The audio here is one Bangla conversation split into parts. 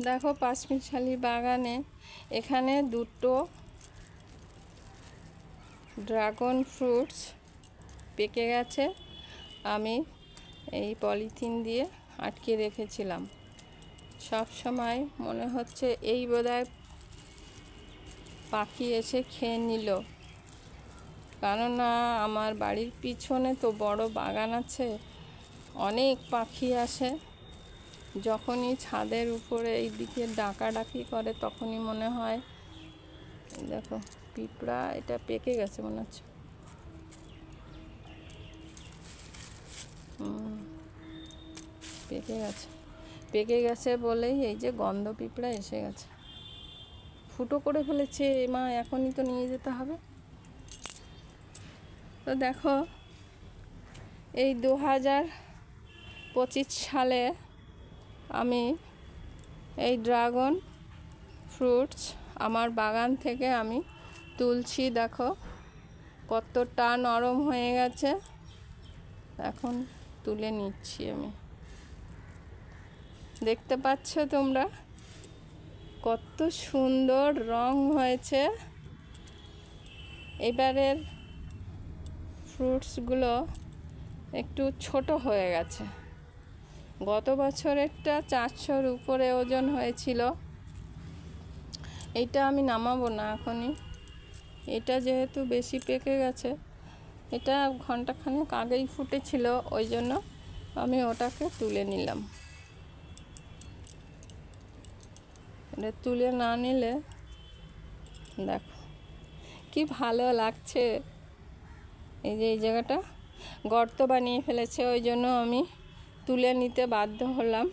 দেখো পাঁচমিশালি বাগানে এখানে দুটো ড্রাগন ফ্রুটস পেকে গেছে। আমি এই পলিথিন দিয়ে আটকে রেখেছিলাম। সব সময় মনে হচ্ছে এই বোধহয় পাখি এসে খেয়ে নিল, কেননা আমার বাড়ির পিছনে তো বড় বাগান আছে, অনেক পাখি আসে। যখনই ছাদের উপরে এই দিকে ডাকাডাকি করে তখনই মনে হয়, দেখো পিঁপড়া এটা পেকে গেছে মনে হচ্ছে। পেকে গেছে বলেই এই যে গন্ধ পিঁপড়া এসে গেছে, ফুটো করে ফেলেছে। মা এখনই তো নিয়ে যেতে হবে। তো দেখো এই 2025 সালে আমি এই ড্রাগন ফ্রুটস আমার বাগান থেকে আমি তুলছি। দেখো কতটা নরম হয়ে গেছে, এখন তুলে নিচ্ছি আমি। দেখতে পাচ্ছ তোমরা কত সুন্দর রং হয়েছে। এবারের ফ্রুটসগুলো একটু ছোট হয়ে গেছে। গত বছরেরটা 400-র উপরে ওজন হয়েছিল। এটা আমি নামাবো না এখনই, এটা যেহেতু বেশি পেকে গেছে। এটা ঘন্টাখানেক আগেই ফুটেছিল, ওই জন্য আমি ওটাকে তুলে নিলাম। এটা তুলে না নিলে দেখো কি ভালো লাগছে। এই যে এই জায়গাটা গর্ত বানিয়ে ফেলেছে, ওই জন্য আমি তুলে নিতে বাধ্য হলাম।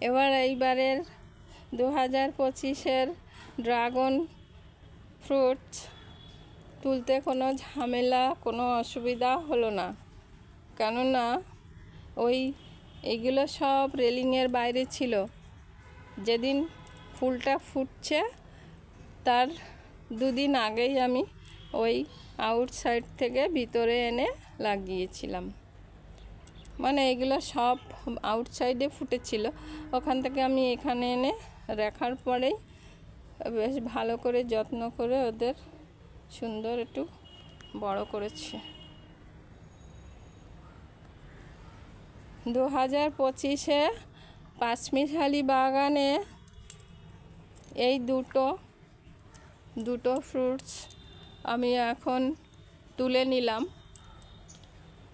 এবার এইবারের 2025-এর ড্রাগন ফ্রুটস তুলতে কোনো ঝামেলা, কোনো অসুবিধা হলো না, কেননা এইগুলো সব রেলিংয়ের বাইরে ছিল। যেদিন ফুলটা ফুটছে তার 2 দিন আগেই আমি ওই আউটসাইড থেকে ভিতরে এনে লাগিয়েছিলাম। মানে এগুলো সব আউটসাইডে ফুটেছিল, ওখান থেকে আমি এখানে এনে রাখার পরেই বেশ ভালো করে যত্ন করে ওদের সুন্দর একটু বড় করেছি। 2025-এ পাঁচমিশালি বাগানে এই দুটো ফ্রুটস আমি এখন তুলে নিলাম।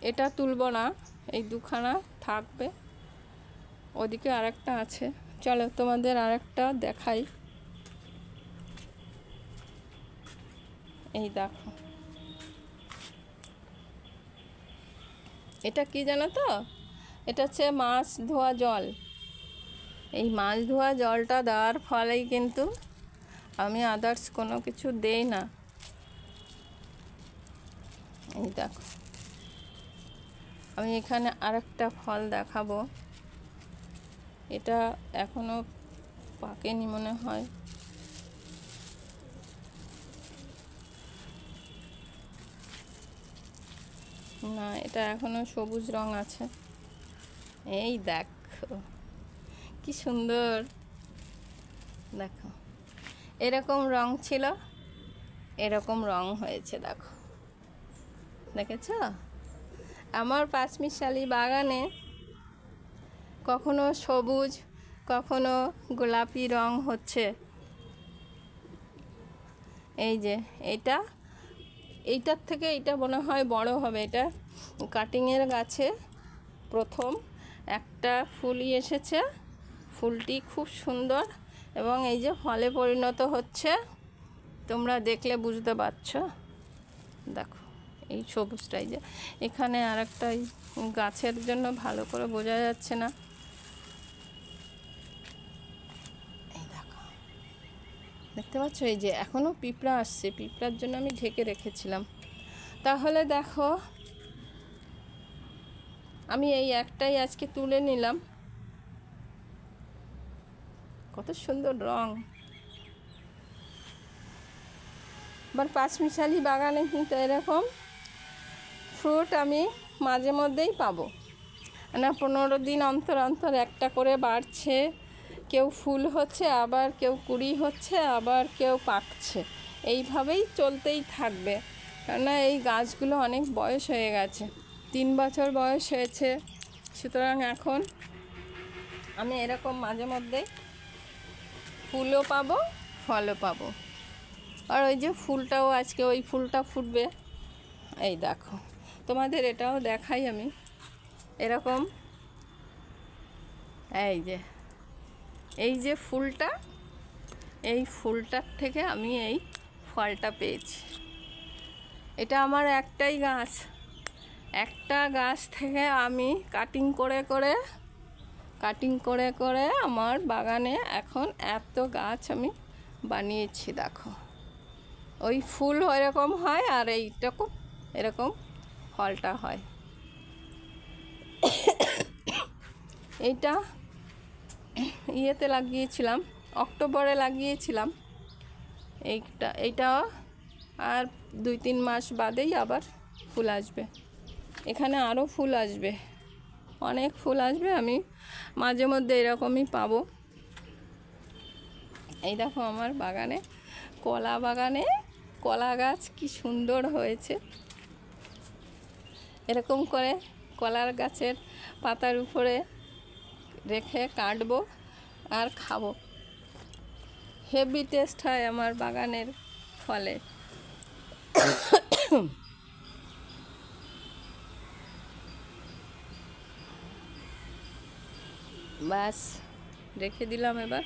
এটা তুলব না, এই দুখানা থাকবে। ওদিকে আরেকটা আছে, চলো তোমাদের আরেকটা দেখাই। এই দেখো এটা কি জানো তো, এটা হচ্ছে মাছ ধোয়া জল। এই মাছ ধোয়া জলটা দেওয়ার ফলেই কিন্তু আমি আদার্স কোনো কিছু দেই না। এই দেখো আমি এখানে আরেকটা ফল দেখাবো। এটা এখনো পাকেনি মনে হয়। না, এটা এখনো সবুজ রং আছে। এই দেখো কি সুন্দর, দেখো এরকম রং ছিল, এরকম রং হয়েছে। দেখো দেখেছ? আমার পাঁচমিশালি বাগানে কখনো সবুজ কখনো গোলাপি রং হচ্ছে। এই যে এইটার থেকে এইটা মনে হয় বড় হবে। এটা কাটিংয়ের গাছে প্রথম একটা ফুলই এসেছে, ফুলটি খুব সুন্দর এবং এই যে ফলে পরিণত হচ্ছে। তোমরা দেখলে বুঝতে পারছো। দেখো এই সবুজটাই, যে এখানে আরেকটা গাছের জন্য ভালো করে বোঝা যাচ্ছে না। এই দেখো দেখতে পাচ্ছ, এই যে এখনো পিঁপড়া আসছে, পিঁপড়ার জন্য আমি ঢেকে রেখেছিলাম। তাহলে দেখো আমি এই একটাই আজকে তুলে নিলাম। কত সুন্দর রং। আবার পাঁচমিশালি বাগানে কিন্তু এরকম ফ্রুট আমি মাঝে মধ্যেই পাবো না। 15 দিন অন্তর অন্তর একটা করে বাড়ছে, কেউ ফুল হচ্ছে, আবার কেউ কুড়ি হচ্ছে, আবার কেউ পাকছে। এইভাবেই চলতেই থাকবে, কেননা এই গাছগুলো অনেক বয়স হয়ে গেছে, 3 বছর বয়স হয়েছে। সুতরাং এখন আমি এরকম মাঝে মধ্যে ফুলও পাবো, ফলও পাবো। আর ওই যে ফুলটাও আজকে ওই ফুলটা ফুটবে, এই দেখো, তোমাদের এটাও দেখাই আমি। এরকম এই যে ফুলটা, এই ফুলটার থেকে আমি এই ফলটা পেয়েছি। এটা আমার একটাই গাছ, একটা গাছ থেকে আমি কাটিং করে আমার বাগানে এখন এত গাছ আমি বানিয়েছি। দেখো, ওই ফুল এরকম হয় আর এইরকম এরকম ফলটা হয়। এইটা ইয়েতে লাগিয়েছিলাম, অক্টোবরে লাগিয়েছিলাম। এইটা আর 2-3 মাস বাদেই আবার ফুল আসবে। এখানে আরও ফুল আসবে, অনেক ফুল আসবে। আমি মাঝে মধ্যে এরকমই পাবো। এই দেখো আমার বাগানে, কলা গাছ কি সুন্দর হয়েছে। এরকম করে কলার গাছের পাতার উপরে রেখে কাটবো আর খাবো। হেভি টেস্ট হয় আমার বাগানের ফলে। ব্যাস, রেখে দিলাম এবার।